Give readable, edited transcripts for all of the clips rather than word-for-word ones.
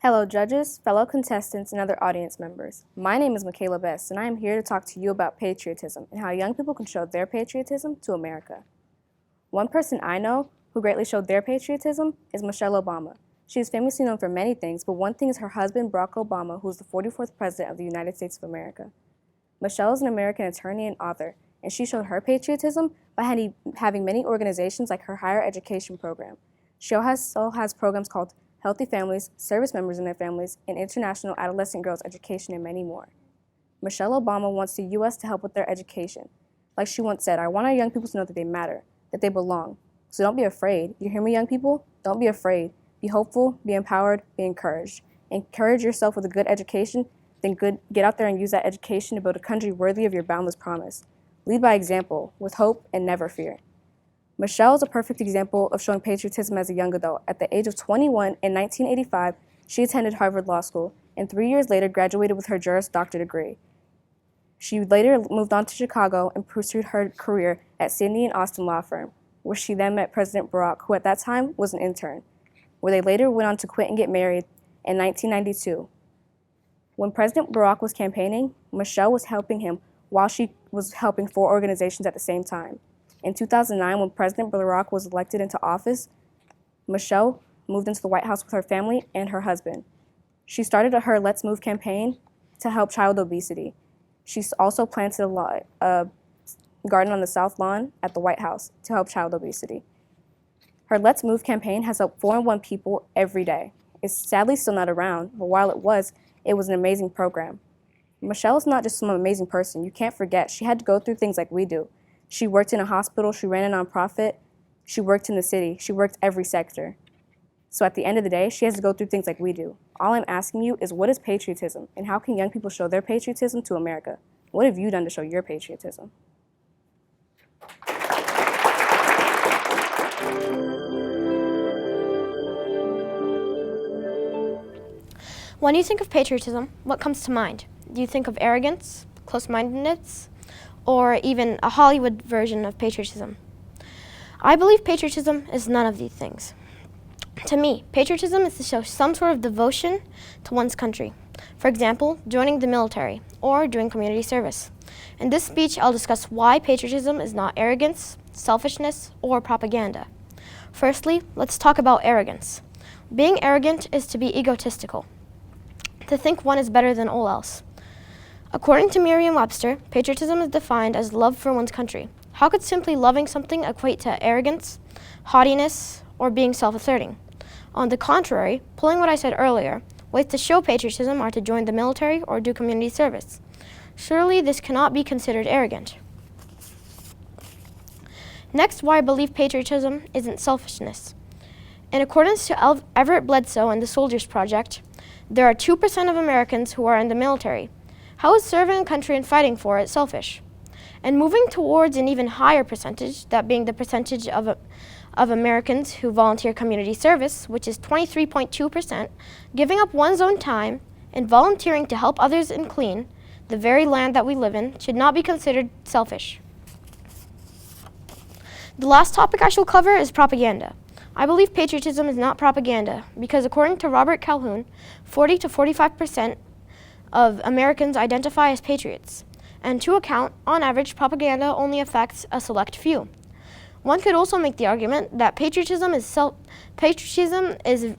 Hello judges, fellow contestants, and other audience members. My name is MAKAYLA Best, and I am here to talk to you about patriotism and how young people can show their patriotism to America. One person I know who greatly showed their patriotism is Michelle Obama. She is famously known for many things, but one thing is her husband, Barack Obama, who is the 44th President of the United States of America. Michelle is an American attorney and author, and she showed her patriotism by having many organizations like her higher education program. She also has programs called Healthy Families, Service Members and Their Families, and International Adolescent Girls Education, and many more. Michelle Obama wants the U.S. to help with their education. Like she once said, I want our young people to know that they matter, that they belong. So don't be afraid. You hear me, young people? Don't be afraid. Be hopeful, be empowered, be encouraged. Encourage yourself with a good education, then get out there and use that education to build a country worthy of your boundless promise. Lead by example, with hope and never fear. Michelle is a perfect example of showing patriotism as a young adult. At the age of 21 in 1985, she attended Harvard Law School, and 3 years later graduated with her Juris Doctor degree. She later moved on to Chicago and pursued her career at Sidney and Austin Law Firm, where she then met President Barack, who at that time was an intern, where they later went on to quit and get married in 1992. When President Barack was campaigning, Michelle was helping him while she was helping 4 organizations at the same time. In 2009, when President Barack was elected into office, Michelle moved into the White House with her family and her husband. She started her Let's Move campaign to help child obesity. She also planted a garden on the South Lawn at the White House to help child obesity. Her Let's Move campaign has helped 401 people every day. It's sadly still not around, but while it was an amazing program. Michelle is not just some amazing person. You can't forget, she had to go through things like we do. She worked in a hospital, she ran a nonprofit, she worked in the city, she worked every sector. So at the end of the day, she has to go through things like we do. All I'm asking you is, what is patriotism, and how can young people show their patriotism to America? What have you done to show your patriotism? When you think of patriotism, what comes to mind? Do you think of arrogance, close-mindedness, or even a Hollywood version of patriotism? I believe patriotism is none of these things. To me, patriotism is to show some sort of devotion to one's country. For example, joining the military or doing community service. In this speech, I'll discuss why patriotism is not arrogance, selfishness, or propaganda. Firstly, let's talk about arrogance. Being arrogant is to be egotistical, to think one is better than all else. According to Merriam-Webster, patriotism is defined as love for one's country. How could simply loving something equate to arrogance, haughtiness, or being self-asserting? On the contrary, pulling what I said earlier, ways to show patriotism are to join the military or do community service. Surely this cannot be considered arrogant. Next, why I believe patriotism isn't selfishness. In accordance to Everett Bledsoe and the Soldiers Project, there are 2% of Americans who are in the military. How is serving a country and fighting for it selfish? And moving towards an even higher percentage, that being the percentage of Americans who volunteer community service, which is 23.2%, giving up one's own time and volunteering to help others and clean the very land that we live in should not be considered selfish. The last topic I shall cover is propaganda. I believe patriotism is not propaganda because according to Robert Calhoun, 40 to 45% of Americans identify as patriots, and to account, on average, propaganda only affects a select few. One could also make the argument that patriotism is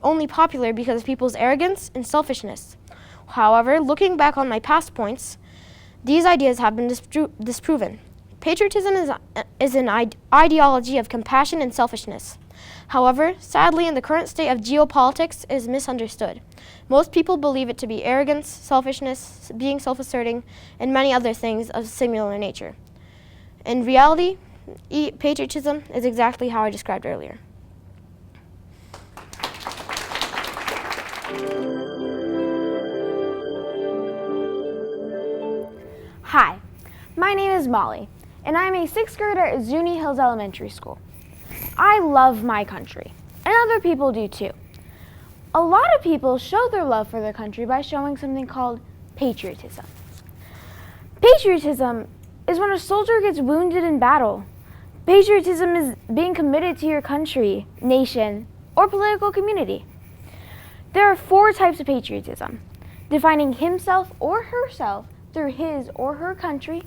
only popular because of people's arrogance and selfishness. However, looking back on my past points, these ideas have been disproven. Patriotism is an ideology of compassion and selfishness. However, sadly, in the current state of geopolitics, it is misunderstood. Most people believe it to be arrogance, selfishness, being self-asserting, and many other things of similar nature. In reality, patriotism is exactly how I described earlier. Hi, my name is Molly, and I'm a 6th grader at Zuni Hills Elementary School. I love my country, and other people do too. A lot of people show their love for their country by showing something called patriotism. Patriotism is when a soldier gets wounded in battle. Patriotism is being committed to your country, nation, or political community. There are 4 types of patriotism: defining himself or herself through his or her country,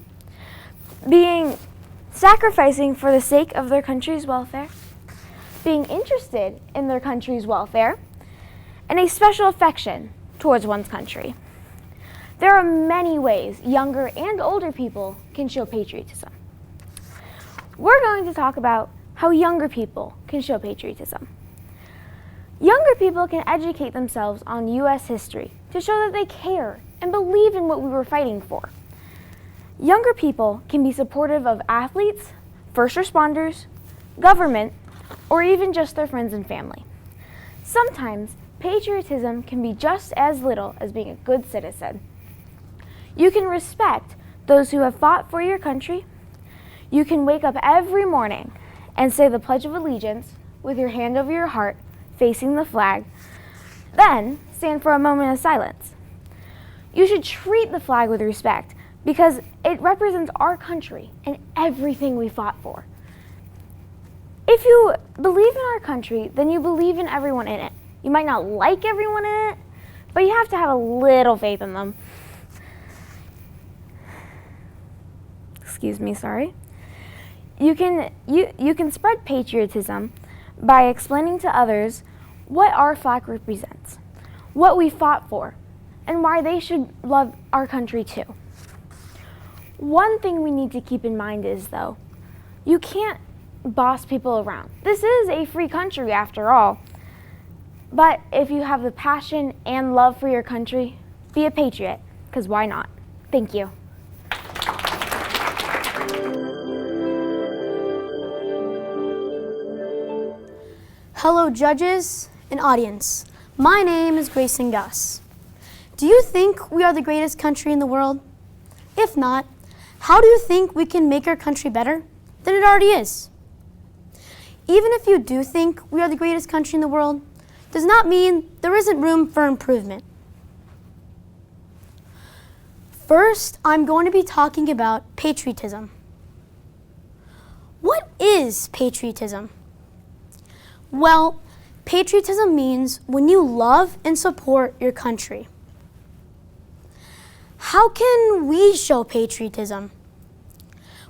being sacrificing for the sake of their country's welfare, being interested in their country's welfare, and a special affection towards one's country. There are many ways younger and older people can show patriotism. We're going to talk about how younger people can show patriotism. Younger people can educate themselves on U.S. history to show that they care and believe in what we were fighting for. Younger people can be supportive of athletes, first responders, government, or even just their friends and family. Sometimes, patriotism can be just as little as being a good citizen. You can respect those who have fought for your country. You can wake up every morning and say the Pledge of Allegiance with your hand over your heart, facing the flag, then stand for a moment of silence. You should treat the flag with respect because it represents our country and everything we fought for. If you believe in our country, then you believe in everyone in it. You might not like everyone in it, but you have to have a little faith in them. Excuse me, sorry. You can spread patriotism by explaining to others what our flag represents, what we fought for, and why they should love our country too. One thing we need to keep in mind is, though, you can't boss people around. This is a free country after all. But if you have the passion and love for your country, be a patriot, because why not? Thank you. Hello, judges and audience. My name is GRAYSON GOSS. Do you think we are the greatest country in the world? If not, how do you think we can make our country better than it already is? Even if you do think we are the greatest country in the world, does not mean there isn't room for improvement. First, I'm going to be talking about patriotism. What is patriotism? Well, patriotism means when you love and support your country. How can we show patriotism?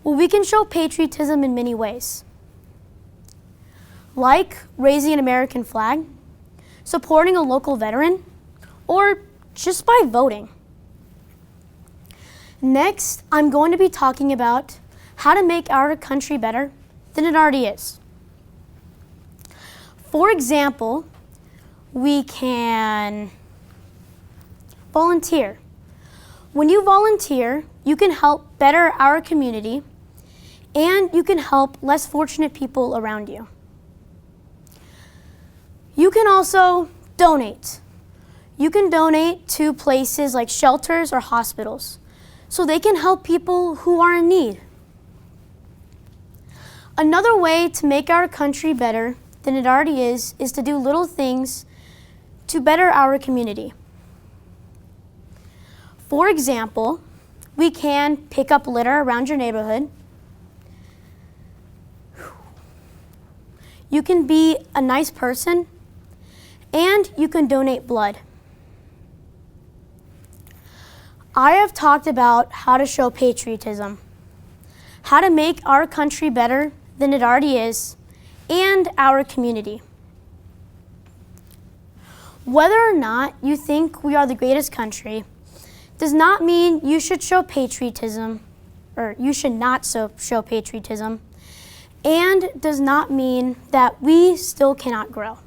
Well, we can show patriotism in many ways, like raising an American flag, supporting a local veteran, or just by voting. Next, I'm going to be talking about how to make our country better than it already is. For example, we can volunteer. When you volunteer, you can help better our community and you can help less fortunate people around you. You can also donate. You can donate to places like shelters or hospitals so they can help people who are in need. Another way to make our country better than it already is to do little things to better our community. For example, we can pick up litter around your neighborhood. You can be a nice person, and you can donate blood. I have talked about how to show patriotism, how to make our country better than it already is, and our community. Whether or not you think we are the greatest country does not mean you should show patriotism, or you should not show patriotism, and does not mean that we still cannot grow.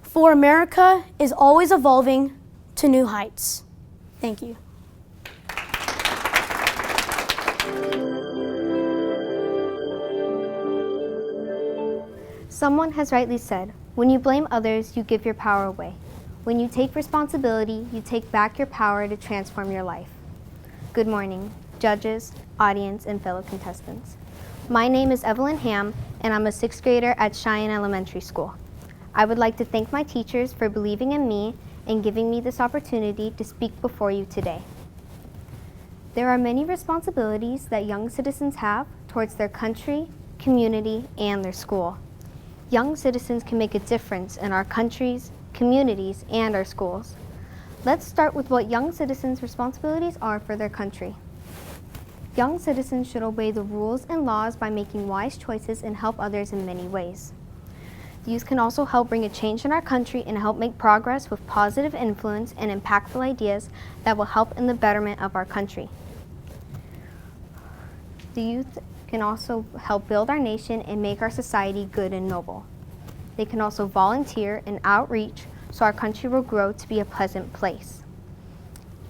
For America is always evolving to new heights. Thank you. Someone has rightly said, when you blame others, you give your power away. When you take responsibility, you take back your power to transform your life. Good morning, judges, audience, and fellow contestants. My name is EVELYN HAM, and I'm a 6th grader at Cheyenne Elementary School. I would like to thank my teachers for believing in me and giving me this opportunity to speak before you today. There are many responsibilities that young citizens have towards their country, community, and their school. Young citizens can make a difference in our countries, communities, and our schools. Let's start with what young citizens' responsibilities are for their country. Young citizens should obey the rules and laws by making wise choices and help others in many ways. Youth can also help bring a change in our country and help make progress with positive influence and impactful ideas that will help in the betterment of our country. The youth can also help build our nation and make our society good and noble. They can also volunteer and outreach so our country will grow to be a pleasant place.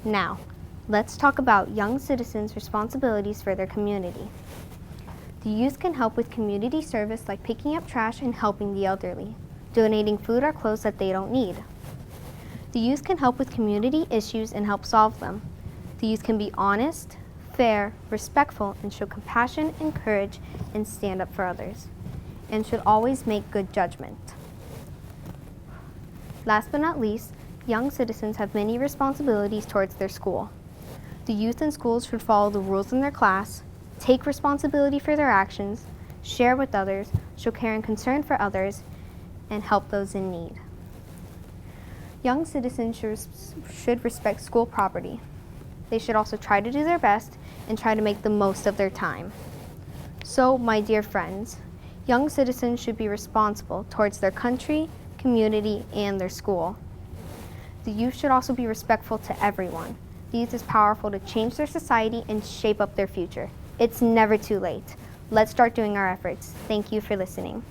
Now, let's talk about young citizens' responsibilities for their community. The youth can help with community service like picking up trash and helping the elderly, donating food or clothes that they don't need. The youth can help with community issues and help solve them. The youth can be honest, fair, respectful, and show compassion and courage and stand up for others, and should always make good judgment. Last but not least, young citizens have many responsibilities towards their school. The youth in schools should follow the rules in their class, take responsibility for their actions, share with others, show care and concern for others, and help those in need. Young citizens should respect school property. They should also try to do their best and try to make the most of their time. So, my dear friends, young citizens should be responsible towards their country, community, and their school. The youth should also be respectful to everyone. The youth is powerful to change their society and shape up their future. It's never too late. Let's start doing our efforts. Thank you for listening.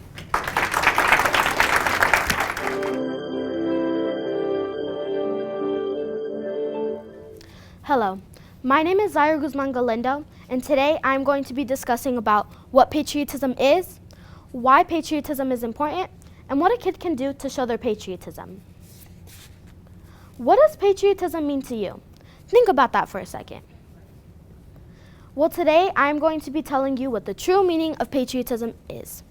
Hello, my name is ZAIRA GUZMAN Galindo, and today I'm going to be discussing about what patriotism is, why patriotism is important, and what a kid can do to show their patriotism. What does patriotism mean to you? Think about that for a second. Well, today I'm going to be telling you what the true meaning of patriotism is.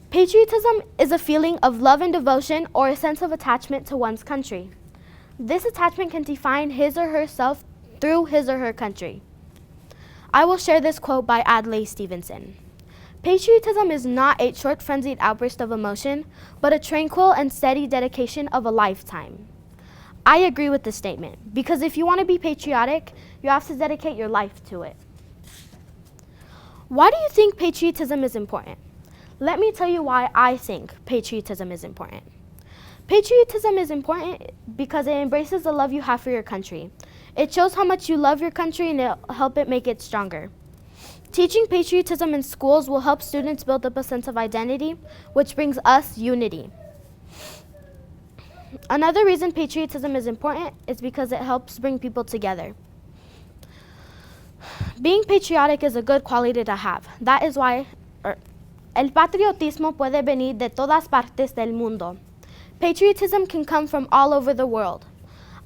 Patriotism is a feeling of love and devotion or a sense of attachment to one's country. This attachment can define his or herself through his or her country. I will share this quote by Adlai Stevenson. Patriotism is not a short frenzied outburst of emotion, but a tranquil and steady dedication of a lifetime. I agree with this statement, because if you want to be patriotic, you have to dedicate your life to it. Why do you think patriotism is important? Let me tell you why I think patriotism is important. Patriotism is important because it embraces the love you have for your country. It shows how much you love your country and it'll help it make it stronger. Teaching patriotism in schools will help students build up a sense of identity, which brings us unity. Another reason patriotism is important is because it helps bring people together. Being patriotic is a good quality to have. That is why el patriotismo puede venir de todas partes del mundo. Patriotism can come from all over the world.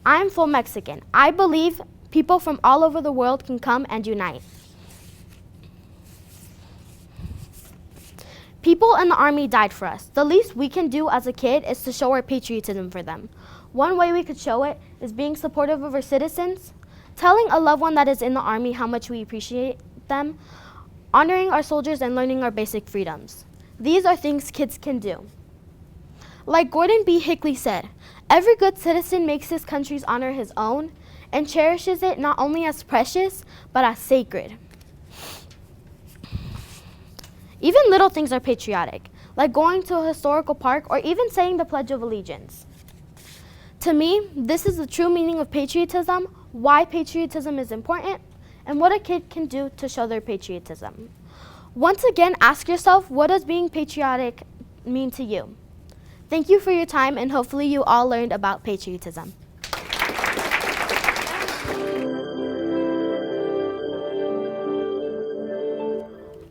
I'm full Mexican. I believe people from all over the world can come and unite. People in the army died for us. The least we can do as a kid is to show our patriotism for them. One way we could show it is being supportive of our citizens, telling a loved one that is in the army how much we appreciate them, honoring our soldiers, and learning our basic freedoms. These are things kids can do. Like Gordon B. Hinckley said, every good citizen makes his country's honor his own and cherishes it not only as precious, but as sacred. Even little things are patriotic, like going to a historical park or even saying the Pledge of Allegiance. To me, this is the true meaning of patriotism, why patriotism is important, and what a kid can do to show their patriotism. Once again, ask yourself, what does being patriotic mean to you? Thank you for your time, and hopefully you all learned about patriotism.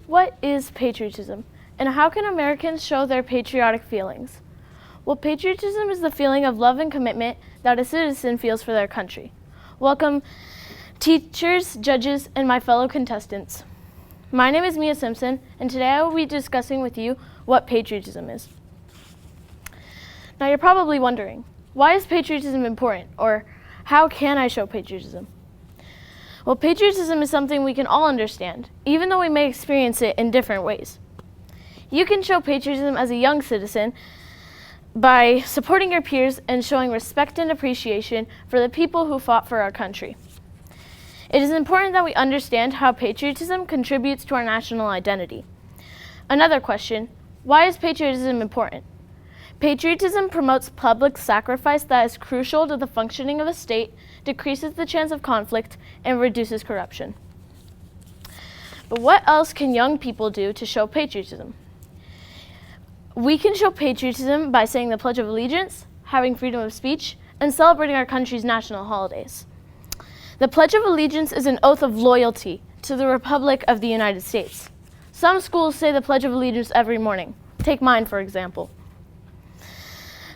What is patriotism, and how can Americans show their patriotic feelings? Well, patriotism is the feeling of love and commitment that a citizen feels for their country. Welcome, teachers, judges, and my fellow contestants. My name is Mia Simpson, and today I will be discussing with you what patriotism is. Now you're probably wondering, why is patriotism important, or how can I show patriotism? Well, patriotism is something we can all understand, even though we may experience it in different ways. You can show patriotism as a young citizen by supporting your peers and showing respect and appreciation for the people who fought for our country. It is important that we understand how patriotism contributes to our national identity. Another question, why is patriotism important? Patriotism promotes public sacrifice that is crucial to the functioning of a state, decreases the chance of conflict, and reduces corruption. But what else can young people do to show patriotism? We can show patriotism by saying the Pledge of Allegiance, having freedom of speech, and celebrating our country's national holidays. The Pledge of Allegiance is an oath of loyalty to the Republic of the United States. Some schools say the Pledge of Allegiance every morning. Take mine, for example.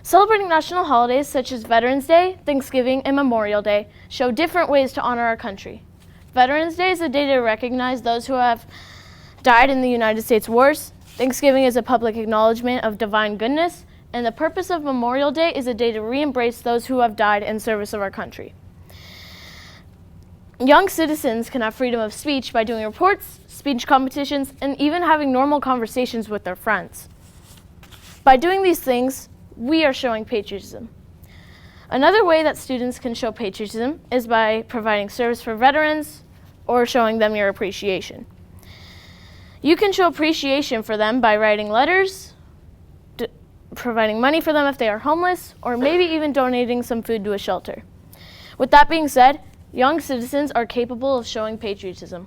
Celebrating national holidays such as Veterans Day, Thanksgiving, and Memorial Day show different ways to honor our country. Veterans Day is a day to recognize those who have died in the United States wars. Thanksgiving is a public acknowledgement of divine goodness, and the purpose of Memorial Day is a day to re-embrace those who have died in service of our country. Young citizens can have freedom of speech by doing reports, speech competitions, and even having normal conversations with their friends. By doing these things, we are showing patriotism. Another way that students can show patriotism is by providing service for veterans or showing them your appreciation. You can show appreciation for them by writing letters, providing money for them if they are homeless, or maybe even donating some food to a shelter. With that being said, young citizens are capable of showing patriotism.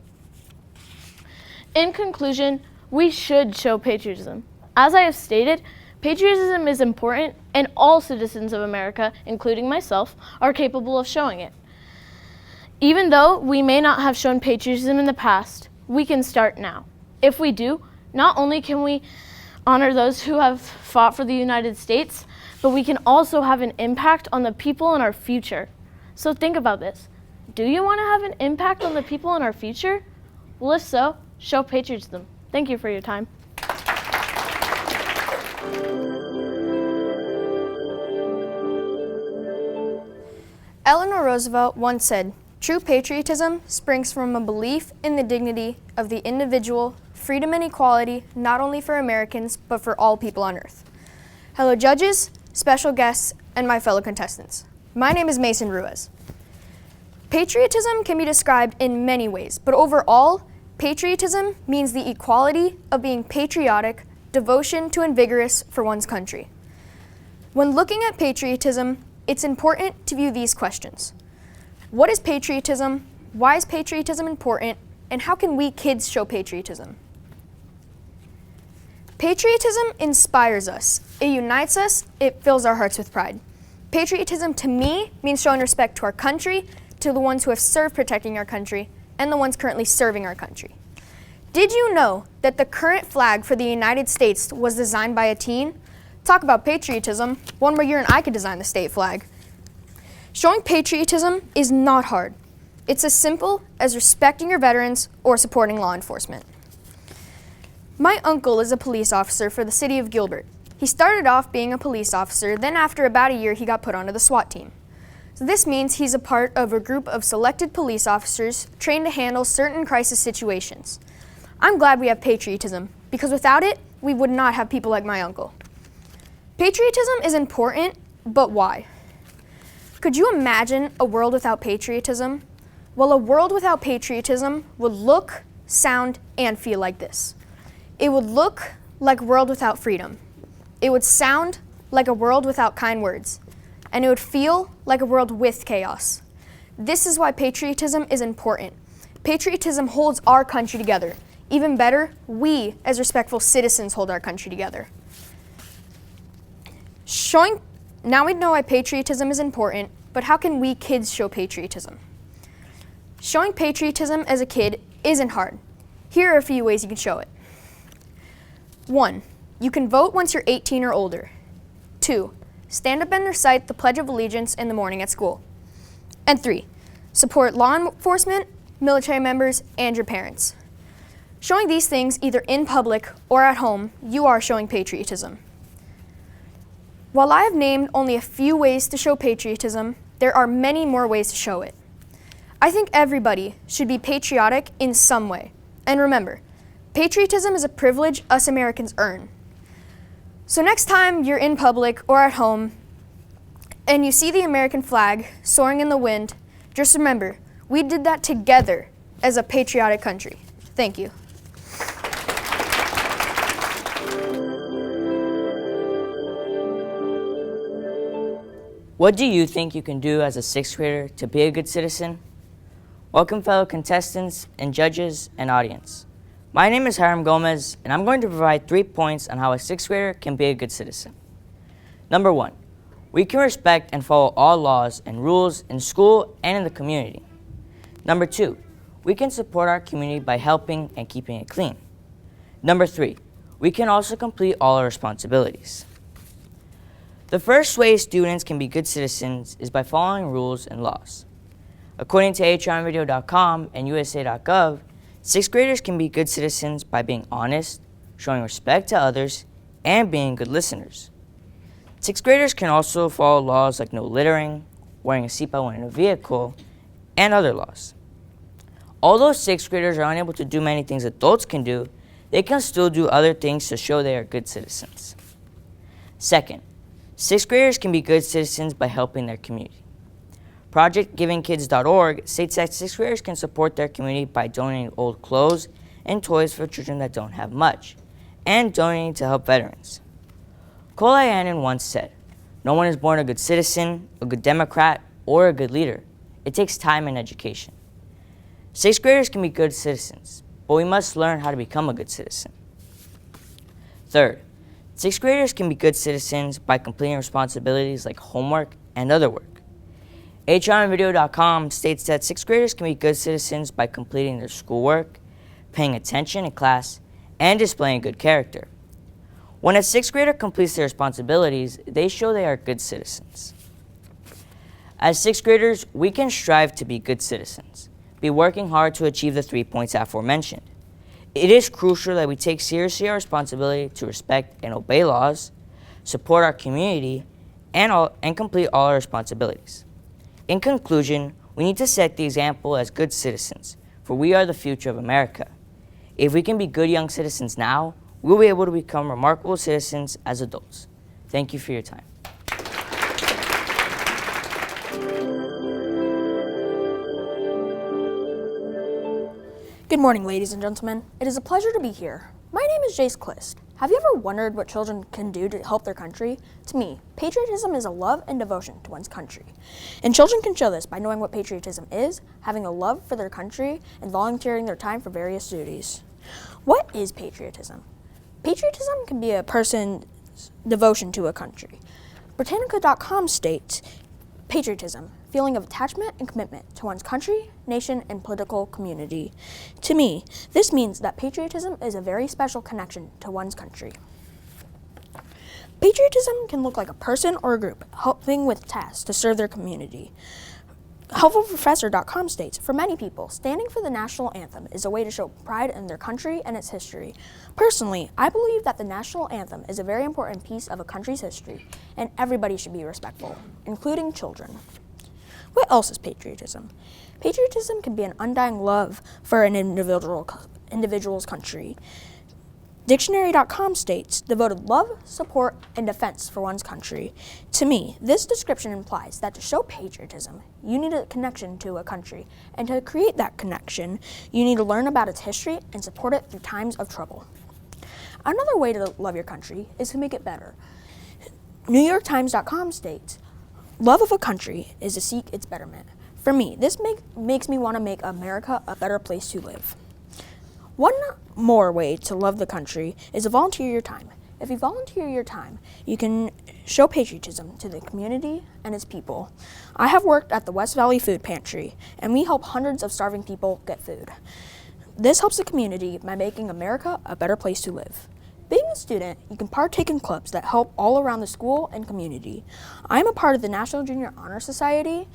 In conclusion, we should show patriotism. As I have stated, patriotism is important, and all citizens of America, including myself, are capable of showing it. Even though we may not have shown patriotism in the past, we can start now. If we do, not only can we honor those who have fought for the United States, but we can also have an impact on the people in our future. So think about this. Do you want to have an impact on the people in our future? Well, if so, show patriotism. Thank you for your time. Eleanor Roosevelt once said, "True patriotism springs from a belief in the dignity of the individual, freedom and equality, not only for Americans, but for all people on earth." Hello judges, special guests, and my fellow contestants. My name is Mason Ruiz. Patriotism can be described in many ways, but overall, patriotism means the equality of being patriotic, devotion to and vigorous for one's country. When looking at patriotism, it's important to view these questions. What is patriotism? Why is patriotism important? And how can we kids show patriotism? Patriotism inspires us. It unites us. It fills our hearts with pride. Patriotism to me means showing respect to our country, to the ones who have served protecting our country, and the ones currently serving our country. Did you know that the current flag for the United States was designed by a teen? Talk about patriotism, one more year and I could design the state flag. Showing patriotism is not hard. It's as simple as respecting your veterans or supporting law enforcement. My uncle is a police officer for the city of Gilbert. He started off being a police officer, then after about a year he got put onto the SWAT team. So this means he's a part of a group of selected police officers trained to handle certain crisis situations. I'm glad we have patriotism, because without it, we would not have people like my uncle. Patriotism is important, but why? Could you imagine a world without patriotism? Well, a world without patriotism would look, sound, and feel like this. It would look like a world without freedom. It would sound like a world without kind words. And it would feel like a world with chaos. This is why patriotism is important. Patriotism holds our country together. Even better, we, as respectful citizens, hold our country together. Now we know why patriotism is important, but how can we kids show patriotism? Showing patriotism as a kid isn't hard. Here are a few ways you can show it. 1. You can vote once you're 18 or older. 2. Stand up and recite the Pledge of Allegiance in the morning at school. And 3. Support law enforcement, military members, and your parents. Showing these things either in public or at home, you are showing patriotism. While I have named only a few ways to show patriotism, there are many more ways to show it. I think everybody should be patriotic in some way. And remember, patriotism is a privilege us Americans earn. So next time you're in public or at home and you see the American flag soaring in the wind, just remember, we did that together as a patriotic country. Thank you. What do you think you can do as a 6th grader to be a good citizen? Welcome fellow contestants and judges and audience. My name is Hiram Gomez and I'm going to provide 3 points on how a 6th grader can be a good citizen. Number 1, we can respect and follow all laws and rules in school and in the community. Number 2, we can support our community by helping and keeping it clean. Number 3, we can also complete all our responsibilities. The first way students can be good citizens is by following rules and laws. According to HRMvideo.com and USA.gov, 6th graders can be good citizens by being honest, showing respect to others, and being good listeners. 6th graders can also follow laws like no littering, wearing a seatbelt when in a vehicle, and other laws. Although 6th graders are unable to do many things adults can do, they can still do other things to show they are good citizens. Second, 6th graders can be good citizens by helping their community. ProjectGivingKids.org states that 6th graders can support their community by donating old clothes and toys for children that don't have much, and donating to help veterans. Cole Annan once said, "No one is born a good citizen, a good Democrat, or a good leader. It takes time and education." 6th graders can be good citizens, but we must learn how to become a good citizen. Third, 6th graders can be good citizens by completing responsibilities like homework and other work. HRMvideo.com states that 6th graders can be good citizens by completing their schoolwork, paying attention in class, and displaying good character. When a 6th grader completes their responsibilities, they show they are good citizens. As 6th graders, we can strive to be good citizens, be working hard to achieve the 3 points aforementioned. It is crucial that we take seriously our responsibility to respect and obey laws, support our community, and complete all our responsibilities. In conclusion, we need to set the example as good citizens, for we are the future of America. If we can be good young citizens now, we'll be able to become remarkable citizens as adults. Thank you for your time. Good morning, ladies and gentlemen. It is a pleasure to be here. My name is JACE CLIST. Have you ever wondered what children can do to help their country? To me, patriotism is a love and devotion to one's country. And children can show this by knowing what patriotism is, having a love for their country, and volunteering their time for various duties. What is patriotism? Patriotism can be a person's devotion to a country. Britannica.com states, patriotism, feeling of attachment and commitment to one's country, nation, and political community. To me, this means that patriotism is a very special connection to one's country. Patriotism can look like a person or a group helping with tasks to serve their community. HelpfulProfessor.com states, for many people, standing for the national anthem is a way to show pride in their country and its history. Personally, I believe that the national anthem is a very important piece of a country's history, and everybody should be respectful, including children. What else is patriotism? Patriotism can be an undying love for an individual's country. Dictionary.com states, devoted love, support, and defense for one's country. To me, this description implies that to show patriotism, you need a connection to a country, and to create that connection, you need to learn about its history and support it through times of trouble. Another way to love your country is to make it better. NewYorkTimes.com states, love of a country is to seek its betterment. For me, this makes me want to make America a better place to live. One more way to love the country is to volunteer your time. If you volunteer your time, you can show patriotism to the community and its people. I have worked at the West Valley Food Pantry, and we help hundreds of starving people get food. This helps the community by making America a better place to live. Being a student, you can partake in clubs that help all around the school and community. I'm a part of the National Junior Honor Society,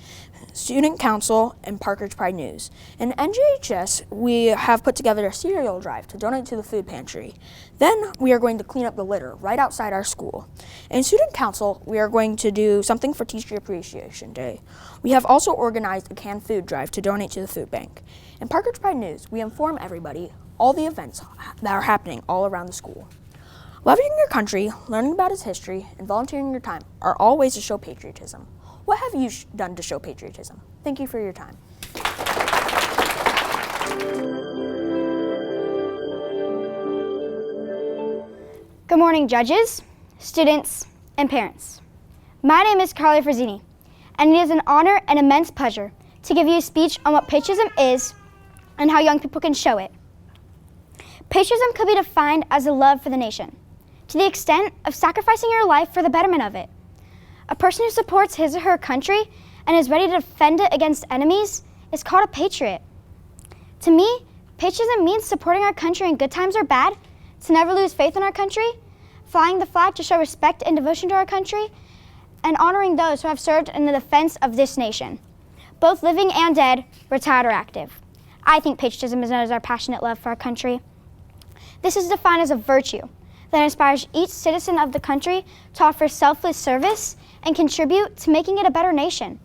Student Council, and Parkridge Pride News. In NJHS, we have put together a cereal drive to donate to the food pantry. Then we are going to clean up the litter right outside our school. In Student Council, we are going to do something for Teacher Appreciation Day. We have also organized a canned food drive to donate to the food bank. In Parkridge Pride News, we inform everybody all the events that are happening all around the school. Loving your country, learning about its history, and volunteering your time are all ways to show patriotism. What have you done to show patriotism? Thank you for your time. Good morning, judges, students, and parents. My name is KARLEE FRAZZINI, and it is an honor and immense pleasure to give you a speech on what patriotism is and how young people can show it. Patriotism could be defined as a love for the nation, to the extent of sacrificing your life for the betterment of it. A person who supports his or her country and is ready to defend it against enemies is called a patriot. To me, patriotism means supporting our country in good times or bad, to never lose faith in our country, flying the flag to show respect and devotion to our country, and honoring those who have served in the defense of this nation, both living and dead, retired or active. I think patriotism is known as our passionate love for our country. This is defined as a virtue that inspires each citizen of the country to offer selfless service and contribute to making it a better nation.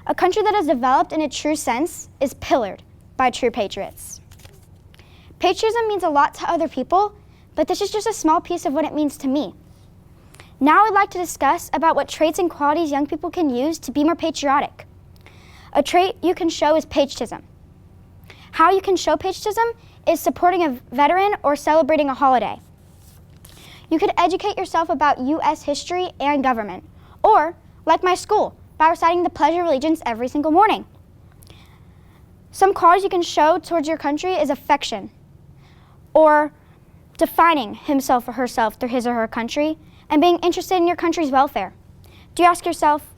A country that is developed in a true sense is pillared by true patriots. Patriotism means a lot to other people, but this is just a small piece of what it means to me. Now I'd like to discuss about what traits and qualities young people can use to be more patriotic. A trait you can show is patriotism. How you can show patriotism is supporting a veteran or celebrating a holiday. You could educate yourself about U.S. history and government, or, like my school, by reciting the Pledge of Allegiance every single morning. Some qualities you can show towards your country is affection, or defining himself or herself through his or her country, and being interested in your country's welfare. Do you ask yourself,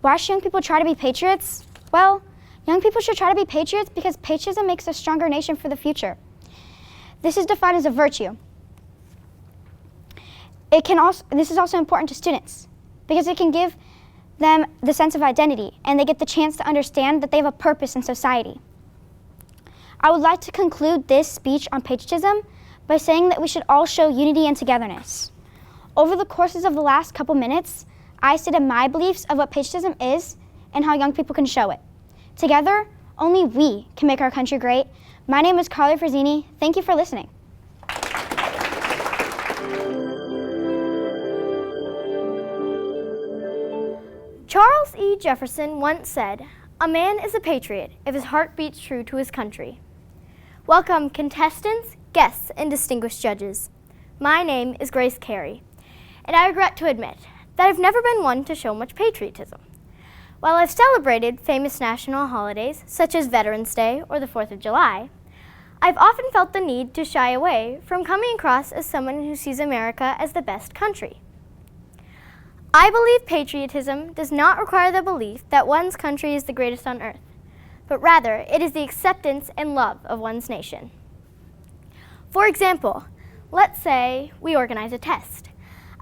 why should young people try to be patriots? Well, young people should try to be patriots because patriotism makes a stronger nation for the future. This is defined as a virtue. This is also important to students because it can give them the sense of identity and they get the chance to understand that they have a purpose in society. I would like to conclude this speech on patriotism by saying that we should all show unity and togetherness. Over the courses of the last couple minutes, I stated my beliefs of what patriotism is and how young people can show it. Together, only we can make our country great. My name is KARLEE FRAZZINI. Thank you for listening. Charles E. Jefferson once said, "A man is a patriot if his heart beats true to his country." Welcome, contestants, guests, and distinguished judges. My name is Grace KARY, and I regret to admit that I've never been one to show much patriotism. While I've celebrated famous national holidays such as Veterans Day or the 4th of July, I've often felt the need to shy away from coming across as someone who sees America as the best country. I believe patriotism does not require the belief that one's country is the greatest on earth, but rather it is the acceptance and love of one's nation. For example, let's say we organize a test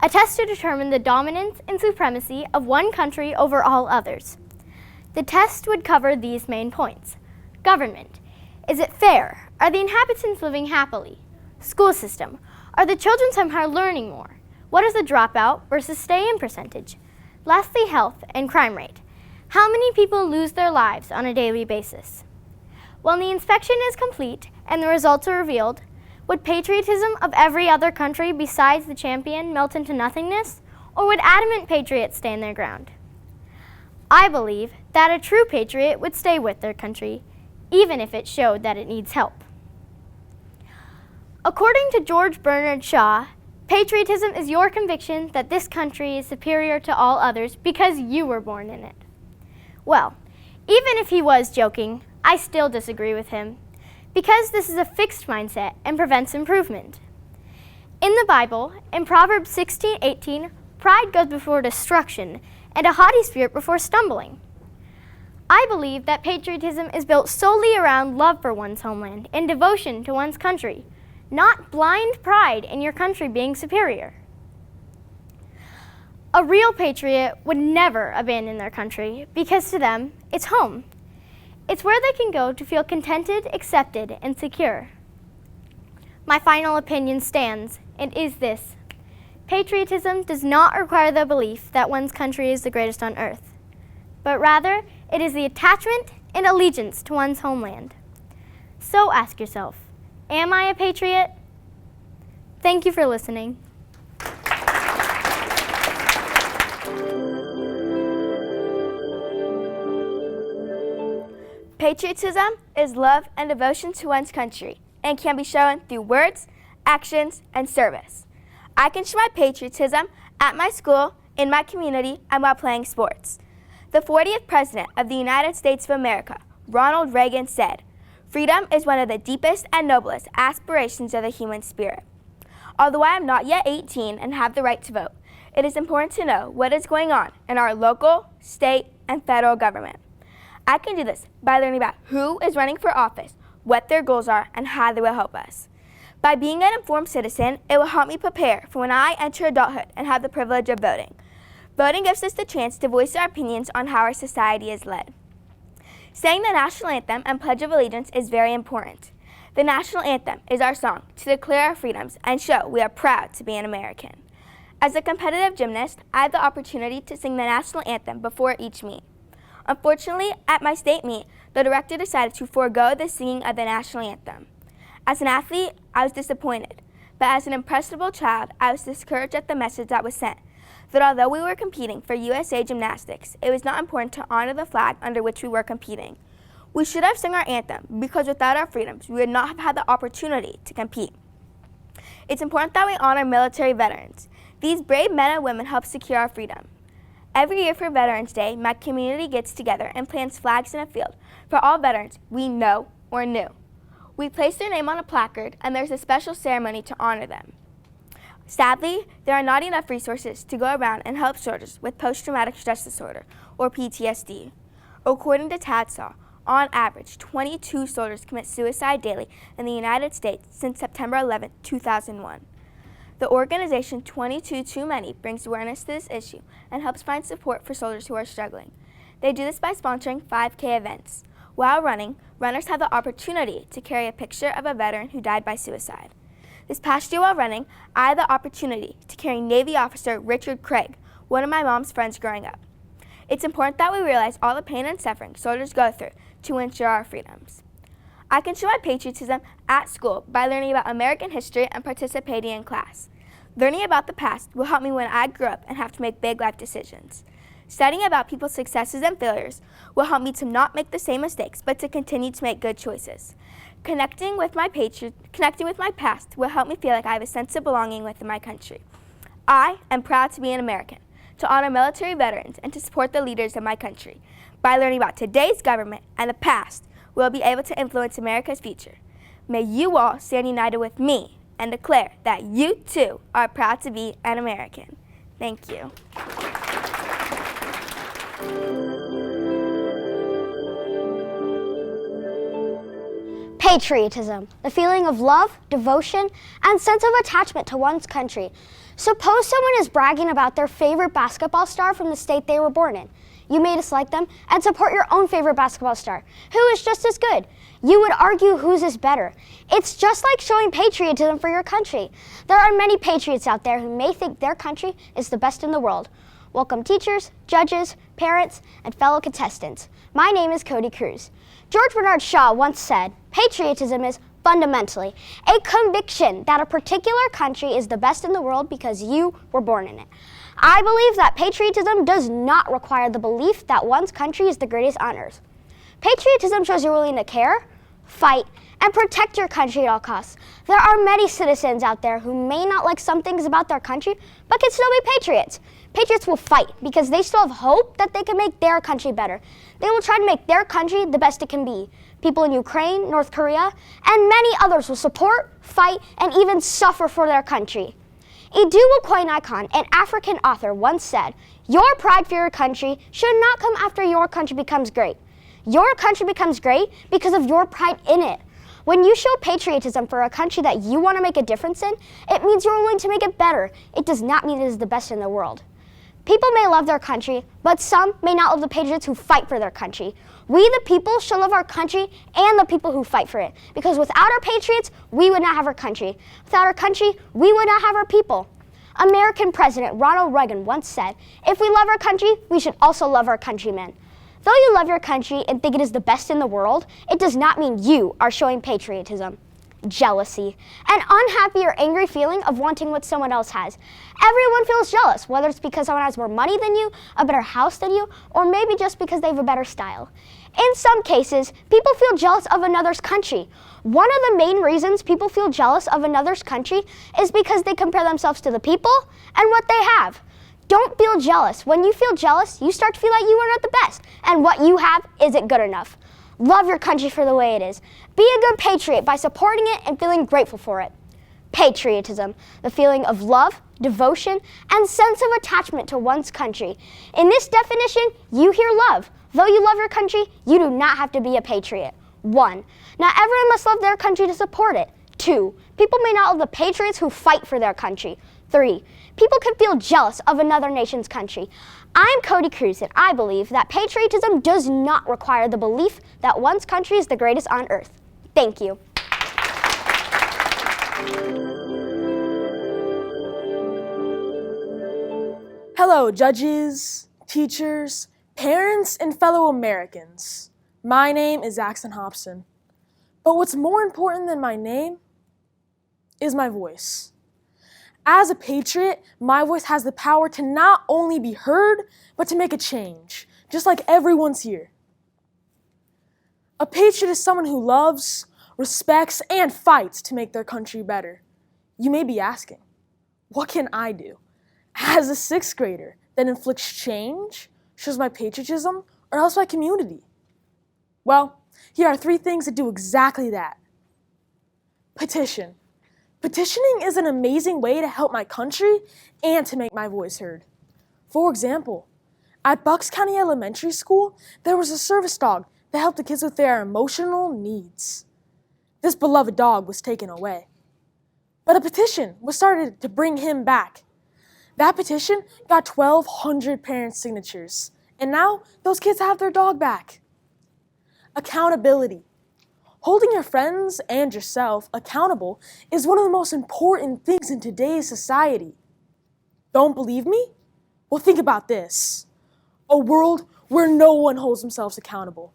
to determine the dominance and supremacy of one country over all others. The test would cover these main points. Government. Is it fair? Are the inhabitants living happily? School system. Are the children somehow learning more? What is the dropout versus stay-in percentage? Lastly, health and crime rate. How many people lose their lives on a daily basis? When the inspection is complete and the results are revealed, would patriotism of every other country besides the champion melt into nothingness, or would adamant patriots stand their ground? I believe that a true patriot would stay with their country, even if it showed that it needs help. According to George Bernard Shaw, patriotism is your conviction that this country is superior to all others because you were born in it. Well, even if he was joking, I still disagree with him, because this is a fixed mindset and prevents improvement. In the Bible, in Proverbs 16:18, pride goes before destruction and a haughty spirit before stumbling. I believe that patriotism is built solely around love for one's homeland and devotion to one's country, not blind pride in your country being superior. A real patriot would never abandon their country because to them, it's home. It's where they can go to feel contented, accepted, and secure. My final opinion stands, and is this: patriotism does not require the belief that one's country is the greatest on earth, but rather it is the attachment and allegiance to one's homeland. So ask yourself, am I a patriot? Thank you for listening. Patriotism is love and devotion to one's country and can be shown through words, actions, and service. I can show my patriotism at my school, in my community, and while playing sports. The 40th President of the United States of America, Ronald Reagan, said, "Freedom is one of the deepest and noblest aspirations of the human spirit." Although I am not yet 18 and have the right to vote, it is important to know what is going on in our local, state, and federal government. I can do this by learning about who is running for office, what their goals are, and how they will help us. By being an informed citizen, it will help me prepare for when I enter adulthood and have the privilege of voting. Voting gives us the chance to voice our opinions on how our society is led. Saying the national anthem and Pledge of Allegiance is very important. The national anthem is our song to declare our freedoms and show we are proud to be an American. As a competitive gymnast, I have the opportunity to sing the national anthem before each meet. Unfortunately, at my state meet, the director decided to forego the singing of the national anthem. As an athlete, I was disappointed, but as an impressionable child, I was discouraged at the message that was sent, that although we were competing for USA Gymnastics, it was not important to honor the flag under which we were competing. We should have sung our anthem because without our freedoms, we would not have had the opportunity to compete. It's important that we honor military veterans. These brave men and women help secure our freedom. Every year for Veterans Day, my community gets together and plants flags in a field for all veterans we know or knew. We place their name on a placard, and there's a special ceremony to honor them. Sadly, there are not enough resources to go around and help soldiers with post-traumatic stress disorder, or PTSD. According to TADSAW, on average, 22 soldiers commit suicide daily in the United States since September 11, 2001. The organization 22 Too Many brings awareness to this issue and helps find support for soldiers who are struggling. They do this by sponsoring 5K events. While running, runners have the opportunity to carry a picture of a veteran who died by suicide. This past year while running, I had the opportunity to carry Navy officer Richard Craig, one of my mom's friends growing up. It's important that we realize all the pain and suffering soldiers go through to ensure our freedoms. I can show my patriotism at school by learning about American history and participating in class. Learning about the past will help me when I grow up and have to make big life decisions. Studying about people's successes and failures will help me to not make the same mistakes, but to continue to make good choices. Connecting with my past will help me feel like I have a sense of belonging within my country. I am proud to be an American, to honor military veterans, and to support the leaders of my country. By learning about today's government and the past, we'll be able to influence America's future. May you all stand united with me and declare that you too are proud to be an American. Thank you. Patriotism, the feeling of love, devotion, and sense of attachment to one's country. Suppose someone is bragging about their favorite basketball star from the state they were born in. You may dislike them and support your own favorite basketball star, who is just as good. You would argue whose is better. It's just like showing patriotism for your country. There are many patriots out there who may think their country is the best in the world. Welcome teachers, judges, parents, and fellow contestants. My name is Cody Cruz. George Bernard Shaw once said, patriotism is fundamentally a conviction that a particular country is the best in the world because you were born in it. I believe that patriotism does not require the belief that one's country is the greatest on earth. Patriotism shows you're willing to care, fight, and protect your country at all costs. There are many citizens out there who may not like some things about their country, but can still be patriots. Patriots will fight because they still have hope that they can make their country better. They will try to make their country the best it can be. People in Ukraine, North Korea, and many others will support, fight, and even suffer for their country. Iduwu Koinaikan, an African author, once said, "Your pride for your country should not come after your country becomes great. Your country becomes great because of your pride in it." When you show patriotism for a country that you want to make a difference in, it means you're willing to make it better. It does not mean it is the best in the world. People may love their country, but some may not love the patriots who fight for their country. We, the people, should love our country and the people who fight for it. Because without our patriots, we would not have our country. Without our country, we would not have our people. American President Ronald Reagan once said, "If we love our country, we should also love our countrymen." Though you love your country and think it is the best in the world, it does not mean you are showing patriotism. Jealousy, an unhappy or angry feeling of wanting what someone else has. Everyone feels jealous, whether it's because someone has more money than you, a better house than you, or maybe just because they have a better style. In some cases, people feel jealous of another's country. One of the main reasons people feel jealous of another's country is because they compare themselves to the people and what they have. Don't feel jealous. When you feel jealous, you start to feel like you are not the best, and what you have isn't good enough. Love your country for the way it is. Be a good patriot by supporting it and feeling grateful for it. Patriotism, the feeling of love, devotion, and sense of attachment to one's country. In this definition, you hear love. Though you love your country, you do not have to be a patriot. 1. Not everyone must love their country to support it. 2. People may not love the patriots who fight for their country. 3. People can feel jealous of another nation's country. I'm Cody Cruz, and I believe that patriotism does not require the belief that one's country is the greatest on earth. Thank you. Hello, judges, teachers, parents, and fellow Americans. My name is AXTON HOPSON. But what's more important than my name is my voice. As a patriot, my voice has the power to not only be heard, but to make a change, just like everyone's here. A patriot is someone who loves, respects, and fights to make their country better. You may be asking, what can I do? As a 6th grader that inflicts change, shows my patriotism, or helps my community? Well, here are 3 things that do exactly that. Petition. Petitioning is an amazing way to help my country and to make my voice heard. For example, at Bucks County Elementary School, there was a service dog that helped the kids with their emotional needs. This beloved dog was taken away, but a petition was started to bring him back. That petition got 1,200 parent signatures, and now those kids have their dog back. Accountability. Holding your friends and yourself accountable is one of the most important things in today's society. Don't believe me? Well, think about this. A world where no one holds themselves accountable.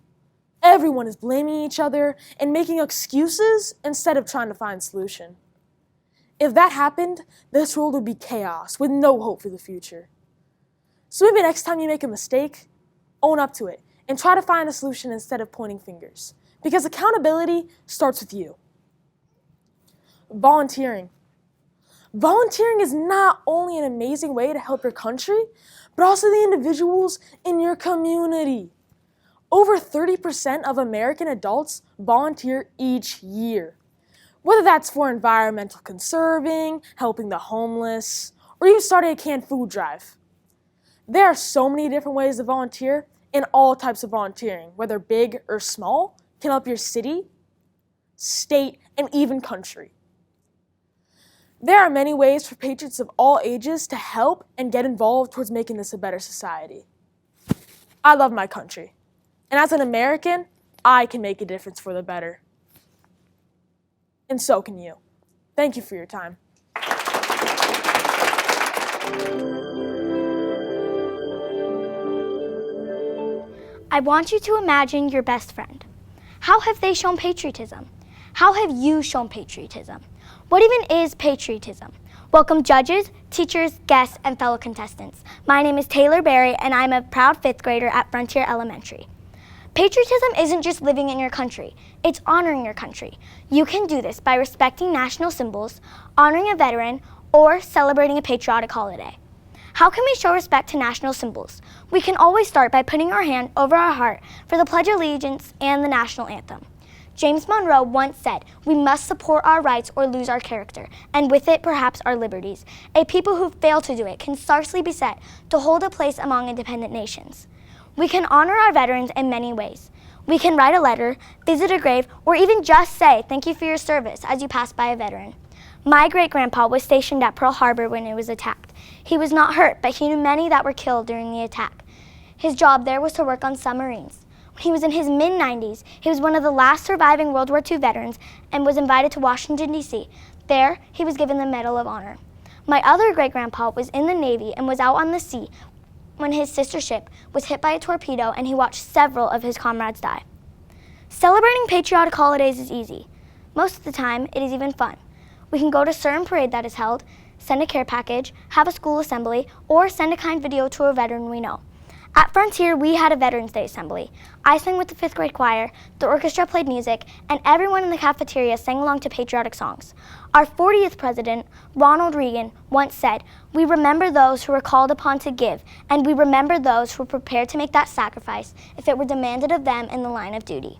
Everyone is blaming each other and making excuses instead of trying to find a solution. If that happened, this world would be chaos with no hope for the future. So maybe next time you make a mistake, own up to it and try to find a solution instead of pointing fingers. Because accountability starts with you. Volunteering. Volunteering is not only an amazing way to help your country, but also the individuals in your community. Over 30% of American adults volunteer each year. Whether that's for environmental conserving, helping the homeless, or even starting a canned food drive. There are so many different ways to volunteer, and all types of volunteering, whether big or small, can help your city, state, and even country. There are many ways for patriots of all ages to help and get involved towards making this a better society. I love my country, and as an American, I can make a difference for the better. And so can you. Thank you for your time. I want you to imagine your best friend. How have they shown patriotism? How have you shown patriotism? What even is patriotism? Welcome judges, teachers, guests, and fellow contestants. My name is Taylor Berry, and I'm a proud 5th grader at Frontier Elementary. Patriotism isn't just living in your country, it's honoring your country. You can do this by respecting national symbols, honoring a veteran, or celebrating a patriotic holiday. How can we show respect to national symbols? We can always start by putting our hand over our heart for the Pledge of Allegiance and the national anthem. James Monroe once said, "We must support our rights or lose our character, and with it perhaps our liberties. A people who fail to do it can scarcely be said to hold a place among independent nations." We can honor our veterans in many ways. We can write a letter, visit a grave, or even just say thank you for your service as you pass by a veteran. My great-grandpa was stationed at Pearl Harbor when it was attacked. He was not hurt, but he knew many that were killed during the attack. His job there was to work on submarines. When he was in his mid-90s, he was one of the last surviving World War II veterans and was invited to Washington, D.C. There, he was given the Medal of Honor. My other great-grandpa was in the Navy and was out on the sea when his sister ship was hit by a torpedo, and he watched several of his comrades die. Celebrating patriotic holidays is easy. Most of the time, it is even fun. We can go to a certain parade that is held, send a care package, have a school assembly, or send a kind video to a veteran we know. At Frontier, we had a Veterans Day assembly. I sang with the 5th grade choir, the orchestra played music, and everyone in the cafeteria sang along to patriotic songs. Our 40th president, Ronald Reagan, once said, "We remember those who were called upon to give, and we remember those who were prepared to make that sacrifice if it were demanded of them in the line of duty."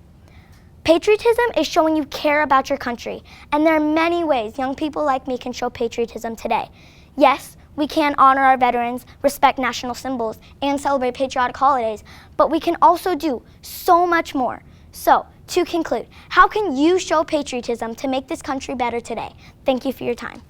Patriotism is showing you care about your country, and there are many ways young people like me can show patriotism today. Yes, we can honor our veterans, respect national symbols, and celebrate patriotic holidays, but we can also do so much more. So, to conclude, how can you show patriotism to make this country better today? Thank you for your time.